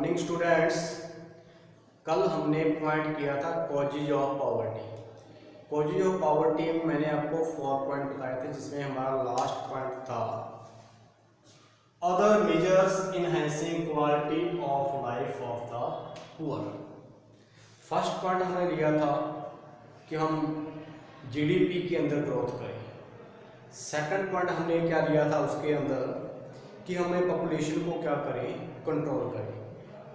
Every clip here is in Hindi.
Morning students. कल हमने पॉइंट किया था causes of poverty. Causes of poverty में मैंने आपको 4 पॉइंट बताए थे, जिसमें हमारा लास्ट पॉइंट था other measures enhancing quality of life of the poor. First point हमने लिया था कि हम जीडीपी के अंदर ग्रोथ करें। सेकंड पॉइंट हमने क्या लिया था उसके अंदर कि हमें पॉपुलेशन को क्या करें, कंट्रोल करें।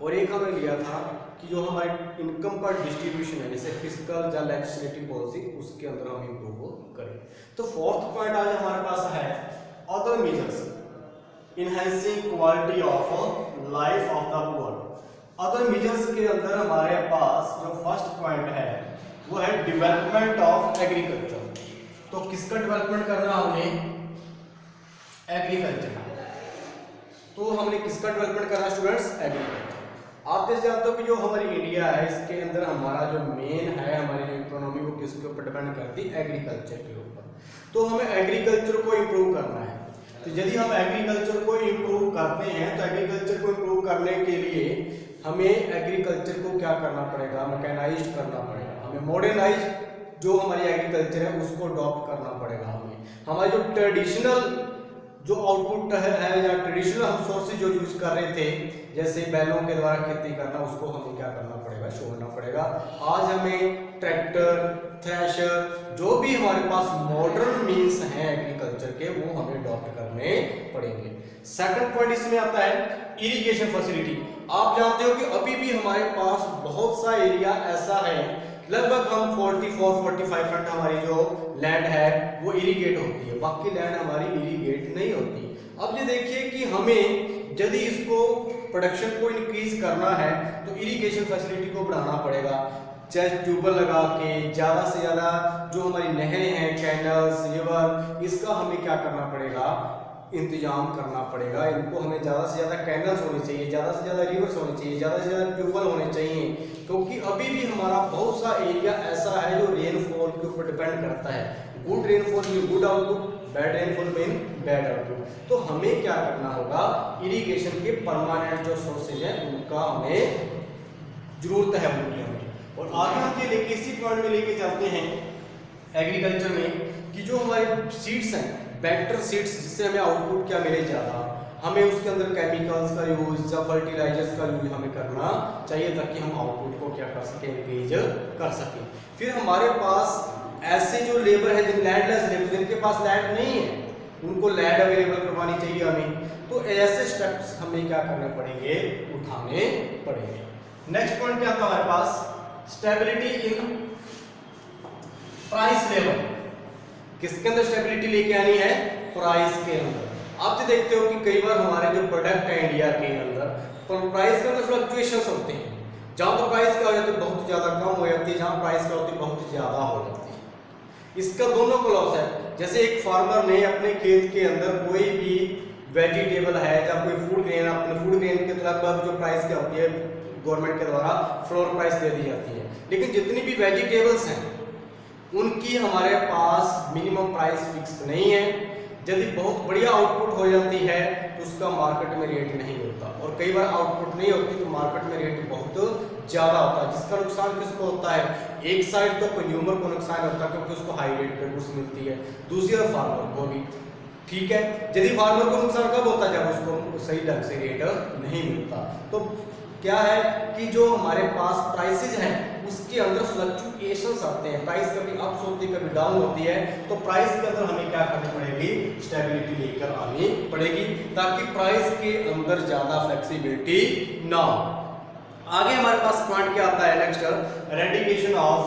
और एक हमने लिया था कि जो हमारे इनकम का डिस्ट्रीब्यूशन है, जैसे फिस्कल या लेजिस्लेटिव पॉलिसी, उसके अंदर हम इम्प्रूव करें। तो फोर्थ पॉइंट आज हमारे पास है other measures enhancing quality of life of the poor. Other measures के अंदर हमारे पास जो फर्स्ट पॉइंट है वो है डेवलपमेंट ऑफ एग्रीकल्चर। तो किसका डेवलपमेंट करना हमने? एग्रीकल्चर। तो हमने किसका डेवलपमेंट करना स्टूडेंट्स? एग्रीकल्चर। आप जैसे जानते हो कि जो हमारी इंडिया है, इसके अंदर हमारा जो मेन है, हमारी जो इकोनॉमी वो किसके ऊपर डिपेंड करती है? एग्रीकल्चर के ऊपर। तो हमें एग्रीकल्चर को इम्प्रूव करना है। तो यदि हम एग्रीकल्चर को इम्प्रूव करते हैं तो एग्रीकल्चर को इम्प्रूव करने के लिए हमें एग्रीकल्चर को क्या करना पड़ेगा? मैकेनाइज करना पड़ेगा। हमें मॉडर्नाइज जो हमारी एग्रीकल्चर है उसको अडॉप्ट करना पड़ेगा। हमारे जो ट्रेडिशनल जो आउटपुट है या ट्रेडिशनल हम सोर्सेज जो यूज कर रहे थे, जैसे बैलों के द्वारा खेती करना, उसको हमें क्या करना पड़ेगा? छोड़ना पड़ेगा। आज हमें ट्रैक्टर, थ्रेशर, जो भी हमारे पास मॉडर्न मीन्स हैं एग्रीकल्चर के, वो हमें अडॉप्ट करने पड़ेंगे। सेकंड पॉइंट इसमें आता है इरिगेशन फैसिलिटी। आप जानते हो कि अभी भी हमारे पास बहुत सा एरिया ऐसा है, लगभग हम 44-45% हमारी जो लैंड है वो इरिगेट होती है, बाकी लैंड हमारी इरिगेट नहीं होती। अब ये देखिए कि हमें यदि इसको प्रोडक्शन को इंक्रीज करना है तो इरिगेशन फैसिलिटी को बढ़ाना पड़ेगा। चाहे ट्यूबवेल लगा के ज़्यादा से ज़्यादा जो हमारी नहरें हैं, कैनल्स, रिवर, इसका हमें क्या करना पड़ेगा? इंतजाम करना पड़ेगा। इनको हमें ज़्यादा से ज़्यादा कैनल्स होने चाहिए, ज़्यादा से ज़्यादा रिवर्स होने चाहिए, ज़्यादा से ज़्यादा ट्यूबवेल होने चाहिए, क्योंकि अभी भी हमारा बहुत सा एरिया ऐसा है जो रेनफॉल के ऊपर डिपेंड करता है। Good rainfall mean good output, bad rainfall mean bad output. तो हमें क्या करना होगा? इरिगेशन के परमानेंट जो सोर्सेज हैं उनका हमें जरूरत है उनकी हमें। और आगे हम ये लेके इसी पॉइंट में लेके चलते हैं एग्रीकल्चर में कि जो हमारे सीड्स हैं, बेटर सीड्स, जिससे हमें आउटपुट क्या मिले ज़्यादा, हमें उसके अंदर केमिकल्स का यूज या फर्टिलाइजर्स का यूज हमें करना चाहिए, ताकि हम आउटपुट को क्या कर सकें? इंक्रीज कर सकें। फिर हमारे पास ऐसे जो लेबर है, जिन लैंडलेस लेबर, जिनके पास लैंड नहीं है, उनको लैंड अवेलेबल करवानी चाहिए हमें। तो ऐसे स्टेप्स हमें क्या करने पड़ेंगे? उठाने पड़ेंगे। नेक्स्ट पॉइंट क्या था हमारे पास? Stability in price level. किसके अंदर स्टेबिलिटी लेके आनी है? प्राइस के अंदर। आप तो देखते हो कि कई बार हमारे जो प्रोडक्ट है इंडिया के अंदर, तो प्राइस के अंदर फ्लक्चुएशंस होते हैं। जहां तो प्राइस क्या हो जाती है? बहुत ज्यादा कम हो जाती है, जहां प्राइस क्या होती है? बहुत ज्यादा हो जाती है। इसका दोनों को लॉस है। जैसे एक फार्मर ने अपने खेत के अंदर कोई भी वेजिटेबल है या कोई फूड ग्रेन, अपने फूड ग्रेन के लगभग जो प्राइस क्या होती है गवर्नमेंट के द्वारा फ्लोर प्राइस दे दी जाती है, लेकिन जितनी भी वेजिटेबल्स हैं उनकी हमारे पास मिनिमम प्राइस फिक्स नहीं है। यदि बहुत बढ़िया आउटपुट हो जाती है तो उसका मार्केट में रेट नहीं होता, और कई बार आउटपुट नहीं होती तो मार्केट में रेट बहुत ज़्यादा होता है, जिसका नुकसान किसको होता है? एक साइड तो कंज्यूमर को नुकसान होता है क्योंकि उसको हाई रेट पे गुड्स मिलती है, दूसरी तरफ फार्मर को भी। ठीक है, यदि फार्मर को नुकसान कब होता है? जब उसको सही ढंग से रेट नहीं मिलता। तो क्या है कि जो हमारे पास प्राइसेज हैं उसके अंदर फ्लक्चुएशंस आते हैं, प्राइस कभी अप होती है कभी डाउन होती है। तो प्राइस के अंदर हमें क्या करनी पड़ेगी? स्टेबिलिटी लेकर आनी पड़ेगी, ताकि प्राइस के अंदर ज्यादा फ्लेक्सिबिलिटी ना हो। आगे हमारे पास पॉइंट क्या आता है? Next, eradication of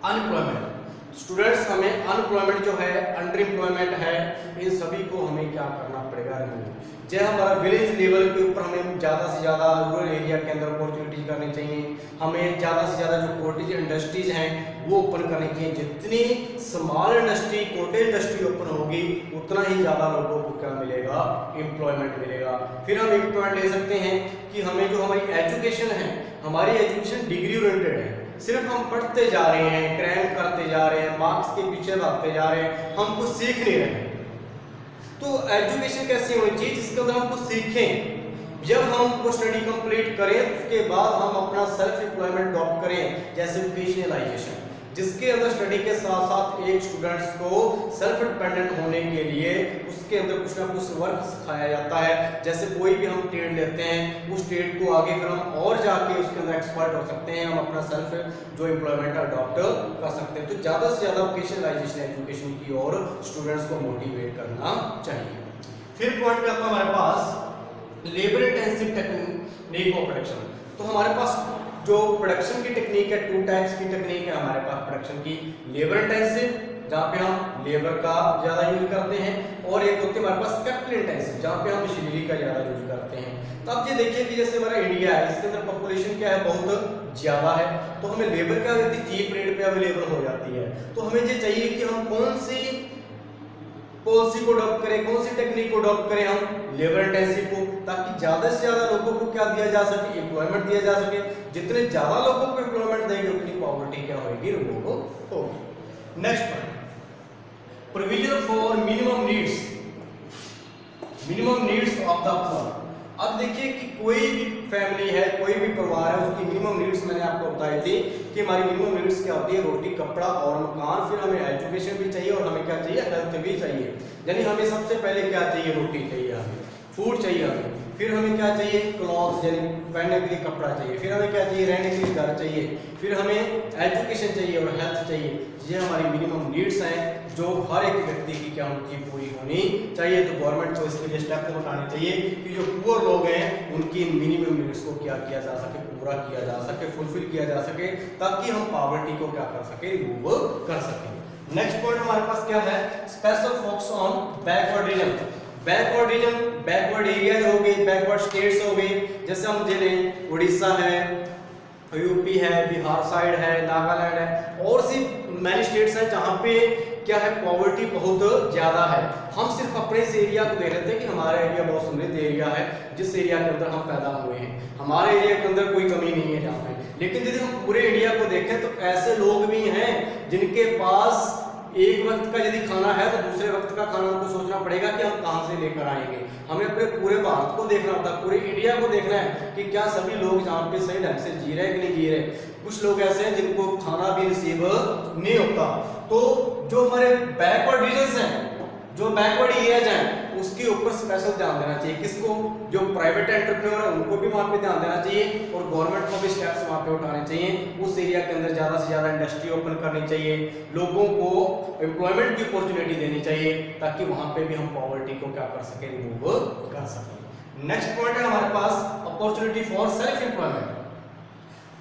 unemployment. Students, हमें अनएम्प्लॉयमेंट जो है, अंडर एम्प्लॉयमेंट है, इन सभी को हमें क्या करना पड़ेगा? रिमूव। जैसे हमारा विलेज लेवल के ऊपर हमें ज़्यादा से ज़्यादा रूरल एरिया के अंदर अपॉर्चुनिटीज करनी चाहिए। हमें ज़्यादा से ज़्यादा जो कॉटेज इंडस्ट्रीज हैं वो ओपन करनी चाहिए। जितनी small industry, cottage industry open होगी उतना ही ज़्यादा लोगों को क्या मिलेगा? एम्प्लॉयमेंट मिलेगा। फिर हम एक पॉइंट ले सकते हैं कि हमें जो हमारी एजुकेशन है, हमारी एजुकेशन डिग्री ओरिएंटेड है। सिर्फ हम पढ़ते जा रहे हैं, क्रैम करते जा रहे हैं, मार्क्स के पीछे भागते जा रहे हैं, हम कुछ सीख नहीं रहे। तो एजुकेशन कैसी होनी चाहिए? जिसके अंदर हम कुछ सीखें, जब हम वो स्टडी कंप्लीट करें उसके बाद हम अपना सेल्फ एम्प्लॉयमेंट अडॉप्ट करें, जैसे वोकेशनलाइजेशन, जिसके अंदर स्टडी के साथ साथ एक स्टूडेंट्स को सेल्फ डिपेंडेंट होने के लिए उसके अंदर कुछ ना कुछ वर्क सिखाया जाता है। जैसे कोई भी हम ट्रेड लेते हैं, उस ट्रेड को आगे फिर हम और जाके उसके अंदर एक्सपर्ट हो सकते हैं, हम अपना सेल्फ जो एम्प्लॉयमेंट अडॉप्ट कर सकते हैं। तो ज़्यादा से ज़्यादा वोकेशनलाइजेशन एजुकेशन की ओर स्टूडेंट्स को मोटिवेट करना चाहिए। फिर पॉइंट करता है हमारे पास labour intensive technique of production. तो हमारे पास जो प्रोडक्शन की टेक्निक है, 2 टाइप्स की टेक्निक है हमारे पास प्रोडक्शन की। लेबर इंटेंसिव, जहाँ पे हम लेबर का ज़्यादा यूज करते हैं, और एक होती है हमारे पास कैपिटल इंटेंसिव, जहाँ पे हम मशीनरी का ज़्यादा यूज करते हैं। तो आप ये देखिए कि जैसे हमारा इंडिया है, इसके अंदर पॉपुलेशन क्या है, बहुत ज़्यादा है, तो हमें लेबर क्या होती है, चीप रेट पे अवेलेबल हो जाती है। तो हमें ये चाहिए कि हम कौन सी पॉलिसी को अडॉप्ट करें, कौन सी टेक्निक को अडॉप्ट करें, हम लेबर इंटेंसिव को, ताकि ज्यादा से ज्यादा लोगों को क्या दिया जा सके, एम्प्लॉयमेंट दिया जा सके। जितने ज्यादा लोगों को एम्प्लॉयमेंट देंगे उतनी पॉवर्टी क्या होगी, रिमूव होगी। Next point, provision for minimum needs of the poor. अब देखिए कि कोई भी फैमिली है, कोई भी परिवार है, उसकी मिनिमम नीड्स मैंने आपको बताई थी कि हमारी मिनिमम नीड्स क्या होती है, रोटी, कपड़ा और मकान। फिर हमें एजुकेशन भी चाहिए और हमें क्या चाहिए, हेल्थ भी चाहिए। यानी हमें सबसे पहले क्या चाहिए, रोटी चाहिए, हमें फूड चाहिए, हमें फिर हमें क्या चाहिए, क्लॉथ, यानी पहनने के लिए कपड़ा चाहिए, फिर हमें क्या चाहिए, रहने के लिए घर चाहिए, फिर हमें एजुकेशन चाहिए और हेल्थ चाहिए। ये हमारी मिनिमम नीड्स हैं जो हर एक व्यक्ति की क्या होनी चाहिए, पूरी होनी चाहिए। तो गवर्नमेंट को इसके लिए स्टेप उठाने चाहिए कि जो पुअर लोग हैं उनकी मिनिमम नीड्स को क्या किया जा सके, पूरा किया जा सके, फुलफिल किया जा सके, ताकि हम पॉवर्टी को क्या कर सके, रिमूव कर सके। नेक्स्ट पॉइंट हमारे पास क्या है, special focus on backward region. Backward area हो गए, बैकवर्ड स्टेट्स हो गए, जैसे हम ले लें उड़ीसा है, यूपी है, बिहार साइड है, नागालैंड है, और सी मैनी स्टेट्स हैं जहाँ पे क्या है, पॉवर्टी बहुत ज़्यादा है। हम सिर्फ अपने इस एरिया को देख रहे थे कि हमारा एरिया बहुत समृद्ध एरिया है, जिस एरिया के अंदर हम पैदा हुए हैं, हमारे एरिया के अंदर कोई कमी नहीं है जहाँ पे। लेकिन यदि हम पूरे इंडिया को देखें तो ऐसे लोग भी हैं जिनके पास एक वक्त का यदि खाना है तो दूसरे वक्त का खाना उनको सोचना पड़ेगा कि हम कहाँ से लेकर आएंगे। हमें अपने पूरे भारत को देखना होता है, पूरे इंडिया को देखना है कि क्या सभी लोग जहाँ पे सही ढंग से जी रहे हैं कि नहीं जी रहे। कुछ लोग ऐसे हैं जिनको खाना भी नसीब नहीं होता। तो जो हमारे बैकवर्ड रीजन्स हैं, जो बैकवर्ड एरियाज हैं, उसके ऊपर स्पेशल ध्यान देना चाहिए। किसको, जो प्राइवेट एंटरप्रेन्योर है उनको भी वहाँ पे ध्यान देना चाहिए, और गवर्नमेंट को भी स्टेप्स वहाँ पे उठाने चाहिए। उस एरिया के अंदर ज़्यादा से ज़्यादा इंडस्ट्री ओपन करनी चाहिए, लोगों को एम्प्लॉयमेंट की अपॉर्चुनिटी देनी चाहिए, ताकि वहाँ पे भी हम पॉवर्टी को क्या कर सके, रिमूव कर सकें। नेक्स्ट पॉइंट है हमारे पास अपॉर्चुनिटी फॉर सेल्फ एम्प्लॉयमेंट।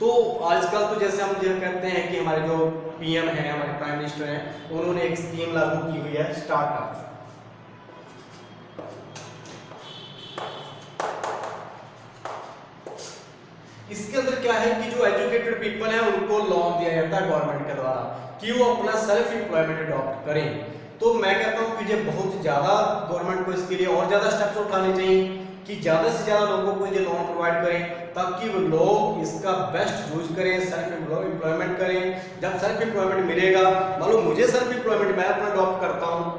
तो आजकल तो जैसे हम ये कहते हैं कि हमारे जो पीएम हैं, हमारे प्राइम मिनिस्टर हैं, उन्होंने एक स्कीम लागू की हुई है, स्टार्टअप। इसके अंदर क्या है कि जो एजुकेटेड पीपल हैं उनको लोन दिया जाता है गवर्नमेंट के द्वारा कि वो अपना सेल्फ एम्प्लॉयमेंट अडॉप्ट करें। तो मैं कहता हूं कि ये बहुत ज्यादा गवर्नमेंट को इसके लिए और ज्यादा स्टेप्स उठाने चाहिए कि ज्यादा से ज्यादा लोगों को ये लोन प्रोवाइड करें, ताकि वो लोग इसका बेस्ट यूज करें, सेल्फ एम्प्लॉयमेंट करें। जब सेल्फ एम्प्लॉयमेंट मिलेगा, मालूम मुझे सेल्फ एम्प्लॉयमेंट मैं अपना अडॉप्ट करता हूँ,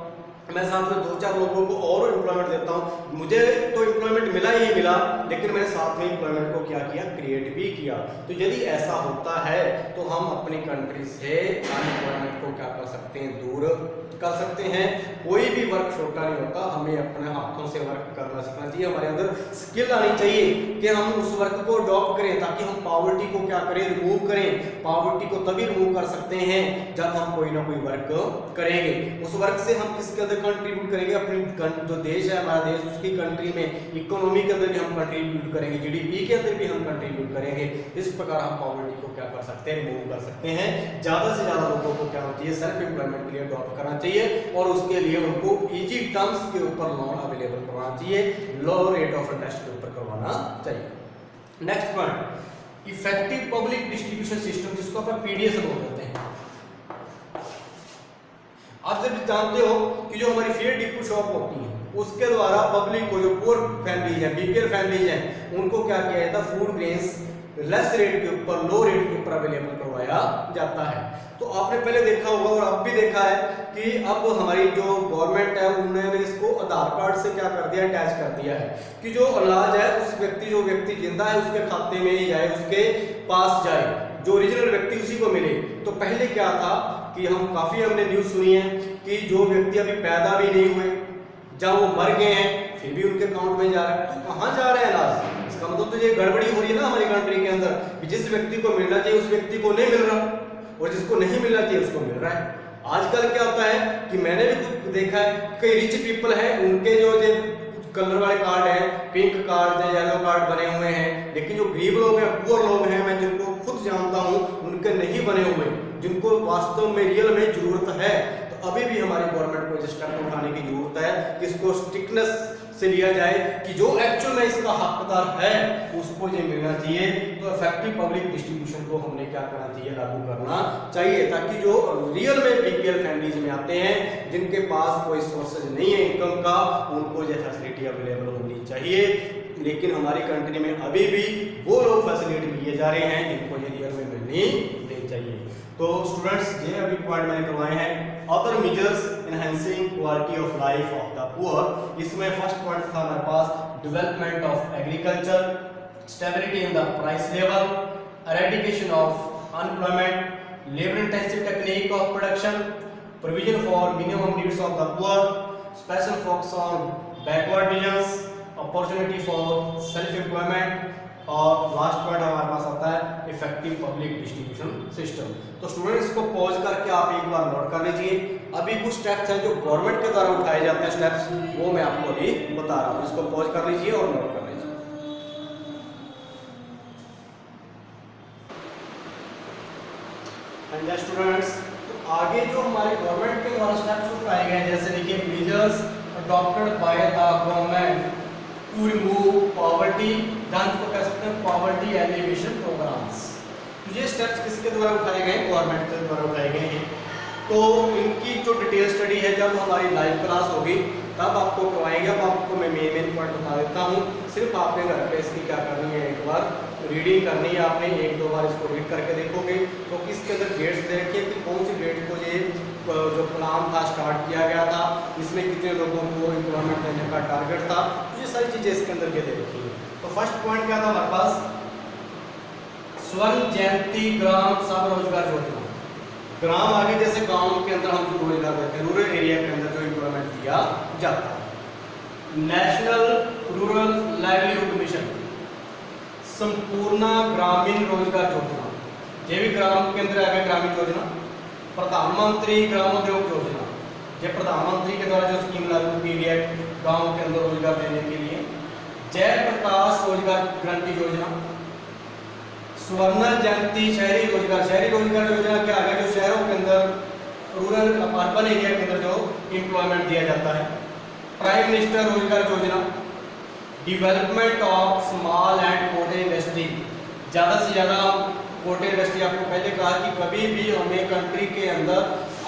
मैं साथ में 2-4 लोगों को और एम्प्लॉयमेंट देता हूँ, मुझे तो एम्प्लॉयमेंट मिला ही मिला, लेकिन मैंने साथ में एम्प्लॉयमेंट को क्या किया, क्रिएट भी किया। तो यदि ऐसा होता है तो हम अपनी कंट्री से अनएम्प्लॉयमेंट को क्या कर सकते हैं, दूर कर सकते हैं। कोई भी वर्क छोटा नहीं होता, हमें अपने हाथों से वर्क करना सीखना चाहिए, हमारे अंदर स्किल आनी चाहिए कि हम उस वर्क को अडॉप्ट करें, ताकि हम पॉवर्टी को क्या करें, रिमूव करें। पॉवर्टी को तभी रिमूव कर सकते हैं जब हम कोई ना कोई वर्क करेंगे। उस वर्क से हम किसके अंदर कंट्रीब्यूट करेंगे, अपनी जो देश है हमारा देश, उसकी कंट्री में इकोनॉमी के अंदर भी हम कंट्रीब्यूट करेंगे, जीडीपी के अंदर भी हम कंट्रीब्यूट करेंगे। इस प्रकार हम पॉवर्टी को क्या कर सकते हैं, रिमूव कर सकते हैं। ज्यादा से ज्यादा लोगों को क्या होती है, सेल्फ एम्प्लॉयमेंट के लिए अडॉप्ट करना चाहिए, और उसके लिए उनको इजी टर्म्स के ऊपर लोन अवेलेबल करवाना चाहिए, लो रेट ऑफ इंटरेस्ट के ऊपर करवाना चाहिए। Next point, effective public distribution system, जिसको अपन पीडीएस बोलते हैं। आप जब जानते हो कि जो हमारी फेयर डिपो शॉप होती है, उसके द्वारा पब्लिक को, जो पुअर फैमिलीज हैं, बीपीएल फैमिलीज हैं, उनको क्या किया जाता है, फूड ग्रेन्स लेस रेट के ऊपर, लो रेट के ऊपर अवेलेबल करवाया जाता है। तो आपने पहले देखा होगा और अब भी देखा है कि अब हमारी जो गवर्नमेंट है उन्होंने इसको आधार कार्ड से क्या कर दिया, अटैच कर दिया है कि जो अनाज है उस व्यक्ति, जो व्यक्ति जिंदा है उसके खाते में ही जाए, उसके पास जाए, जो ओरिजिनल व्यक्ति उसी को मिले। तो पहले क्या था कि हमने न्यूज़ सुनी है कि जो व्यक्ति अभी पैदा भी नहीं हुए, जब वो मर गए हैं फिर भी उनके अकाउंट में जा रहा है। तो कहाँ जा रहा है अनाज? इसका मतलब तो ये गड़बड़ी हो रही है ना हमारी कंट्री के अंदर कि जिस व्यक्ति को मिलना चाहिए उस व्यक्ति को नहीं मिल रहा और जिसको नहीं मिलना चाहिए उसको मिल रहा है। आजकल क्या होता है कि मैंने भी कुछ देखा है, कई रिच पीपल हैं, उनके जो कलर वाले कार्ड हैं, पिंक कार्ड है, येलो कार्ड बने हुए हैं, लेकिन जो गरीब लोग हैं, पुअर लोग हैं, मैं जिनको खुद जानता हूँ, उनके नहीं बने हुए, जिनको वास्तव में रियल में जरूरत है। तो अभी भी हमारी गवर्नमेंट को स्टेप उठाने की जरूरत है कि इसको स्ट्रिक्टनेस से लिया जाए कि जो एक्चुअल में इसका हकदार है उसको ये मिलना चाहिए। तो इफेक्टिव पब्लिक डिस्ट्रीब्यूशन को हमने क्या करना चाहिए, लागू करना चाहिए, ताकि जो रियल में बीपीएल फैमिलीज में आते हैं, जिनके पास कोई सोर्सेज नहीं है इनकम का, उनको ये फैसिलिटी अवेलेबल होनी चाहिए। लेकिन हमारी कंट्री में अभी भी वो लोग फैसिलिटी लिए जा रहे हैं जिनको ये रियल में मिलनी नहीं चाहिए। तो स्टूडेंट्स, ये अभी पॉइंट मैंने करवाए हैं, other measures enhancing quality of life of the poor. इसमें फर्स्ट पॉइंट था हमारे पास development of agriculture, stability in the price level, eradication of unemployment, labour intensive technique of production, provision for minimum needs of the poor, special focus on backward regions, opportunity for self employment, और लास्ट पॉइंट हमारे पास आता है इफेक्टिव पब्लिक डिस्ट्रीब्यूशन सिस्टम। तो स्टूडेंट्स, इसको पॉज करके आप एक बार नोट कर लीजिए। अभी कुछ स्टेप्स हैं जो गवर्नमेंट के द्वारा उठाए जाते हैं स्टेप्स, वो मैं आपको अभी बता रहा हूँ। इसको पॉज कर लीजिए और नोट कर लीजिए। एंड स्टूडेंट्स, तो आगे जो हमारे गवर्नमेंट के द्वारा स्टेप्स उठाए गए हैं, जैसे देखिए measures adopted by the government to remove poverty, इसको कह सकते हैं पॉवर्टी एलिवेशन प्रोग्राम्स। तो ये स्टेप्स किसके द्वारा उठाए गए हैं, गवर्नमेंट के द्वारा उठाए गए हैं। तो इनकी जो डिटेल स्टडी है जब हमारी लाइव क्लास होगी तब आपको करवाएंगे। अब आपको मैं मेन पॉइंट बता देता हूँ, सिर्फ आपने घर पे इसकी क्या करनी है, एक बार रीडिंग करनी है। आपने एक दो बार इसको रीड करके देखोगे तो किसके अंदर डेट्स देखिए कि कौन सी डेट को ये जो प्लान था स्टार्ट किया गया था, इसमें कितने लोगों को एम्प्लॉयमेंट देने का टारगेट था, तो ये सारी चीज़ें इसके अंदर ये देखिए। तो फर्स्ट पॉइंट क्या था हमारे पास, स्वर्ण जयंती ग्राम सब रोजगार योजना। ग्राम आगे जैसे गांव के अंदर हम जो रोजगार देते हैं, रूरल एरिया के अंदर जो एम्प्लॉयमेंट दिया जाता है। नेशनल रूरल लाइवलीहुड मिशन, संपूर्ण ग्रामीण रोजगार योजना, ये भी ग्राम के अंदर आएगा ग्रामीण योजना। प्रधानमंत्री ग्रामोद्योग योजना, ये प्रधानमंत्री के द्वारा जो स्कीम लागू की गई है गांव के अंदर रोजगार देने के लिए। जयप्रकाश रोजगार गारंटी योजना, स्वर्ण जयंती शहरी रोजगार योजना क्या है, जो शहरों के अंदर रूरल अर्बन एरिया के अंदर जो एम्प्लॉयमेंट दिया जाता है। Prime minister Rozgar Yojana, development of small and cottage industry, ज़्यादा से ज़्यादा कोटेज इंडस्ट्री। आपको पहले कहा कि कभी भी हमें कंट्री के अंदर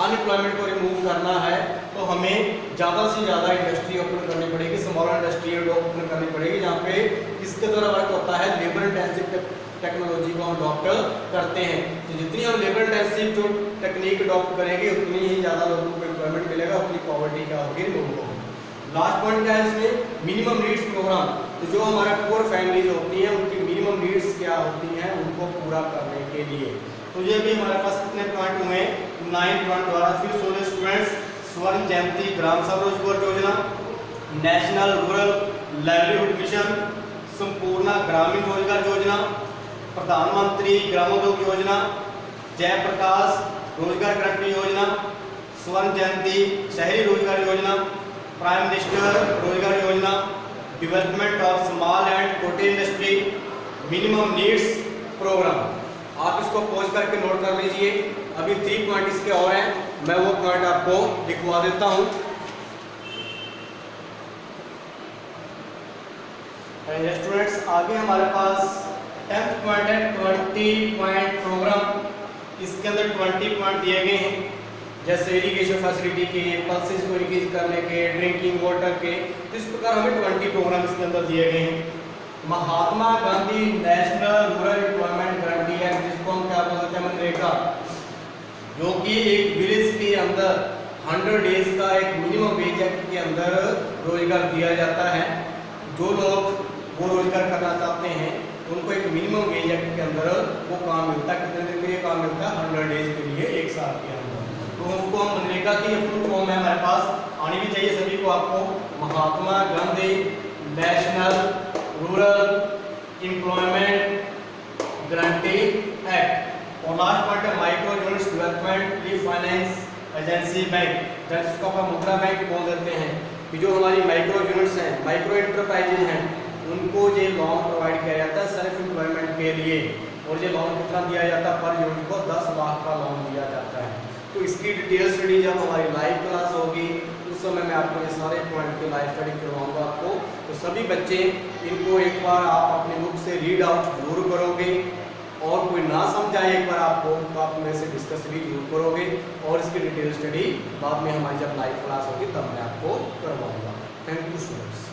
अनएम्प्लॉयमेंट को रिमूव करना है तो हमें ज़्यादा से ज़्यादा इंडस्ट्री ओपन करनी पड़ेगी, स्मॉल इंडस्ट्री ओपन करनी पड़ेगी, जहाँ पे किसके द्वारा वर्क होता है, लेबर इंटेंसिव टेक्नोलॉजी को हम अडॉप्ट करते हैं। तो जितनी हम लेबर इंटेंसिव जो टेक्निक अडॉप्ट करेंगे उतनी ही ज़्यादा लोगों को एम्प्लॉयमेंट मिलेगा, उतनी पॉवर्टी क्या होगी, रिमूव होगी। लास्ट पॉइंट क्या है इसमें, मिनिमम नीड्स प्रोग्राम। तो जो हमारा पुअर फैमिलीज होती हैं उनकी मिनिमम नीड्स क्या होती हैं, उनको पूरा करने के लिए। तो ये भी हमारे पास कितने पॉइंट हुए, 9 पॉइंट द्वारा। फिर 16 स्टूडेंट्स, स्वर्ण जयंती ग्राम सब रोजगार योजना, नेशनल रूरल लाइवलीहुड मिशन, संपूर्ण ग्रामीण रोजगार योजना, प्रधानमंत्री ग्रामोद्योग योजना, जयप्रकाश रोजगार गारंटी योजना, स्वर्ण जयंती शहरी रोजगार योजना, prime minister Rozgar Yojana, development of small and cottage industry, minimum needs programme. आप इसको पॉज करके नोट कर लीजिए। अभी 3 पॉइंट इसके और हैं, मैं वो पॉइंट आपको लिखवा देता हूँ। स्टूडेंट्स, आगे हमारे पास 10th पॉइंट है 20 पॉइंट प्रोग्राम। इसके अंदर 20 पॉइंट दिए गए हैं। जैसे इरिगेशन फैसिलिटी के, पल्सेस को इंक्रीज करने के, ड्रिंकिंग वाटर के। तो इस प्रकार हमें 20 प्रोग्राम इसके अंदर दिए गए हैं। Mahatma Gandhi national rural employment guarantee act, जिसको हम क्या बोलते हैं, मनरेगा, जो कि एक विलेज के अंदर 100 डेज का एक मिनिमम वेज एक्ट के अंदर रोजगार दिया जाता है। जो लोग वो रोजगार करना चाहते हैं उनको एक मिनिमम वेज एक्ट के अंदर वो काम मिलता है। कितने दिन के लिए काम मिलता है? 100 डेज के लिए, एक साल के अंदर। तो उसको हम मनरेगा की फुल फॉर्म है, हमारे पास आनी भी चाहिए सभी को, आपको Mahatma Gandhi national rural employment guarantee act. और लास्ट पॉइंट है micro units development finance agency bank, जिसको अपन मुद्रा बैंक बोल देते हैं, कि जो हमारी माइक्रो यूनिट्स हैं, माइक्रो एंटरप्राइजेज हैं, उनको ये लोन प्रोवाइड किया जाता है सेल्फ एम्प्लॉयमेंट के लिए। और ये लोन कितना दिया जाता है? पर यूनिट को 10 लाख का लोन दिया जाता है। तो इसकी डिटेल स्टडी जब हमारी लाइव क्लास होगी उस समय मैं आपको ये सारे पॉइंट की लाइव स्टडी करवाऊंगा आपको। तो सभी बच्चे इनको एक बार आप अपनी बुक से रीड आउट जरूर करोगे, और कोई ना समझाए एक बार आपको तो आप मेरे से डिस्कस भी जरूर करोगे, और इसकी डिटेल स्टडी बाद में हमारी जब लाइव क्लास होगी तब मैं आपको करवाऊंगा। Thank you students.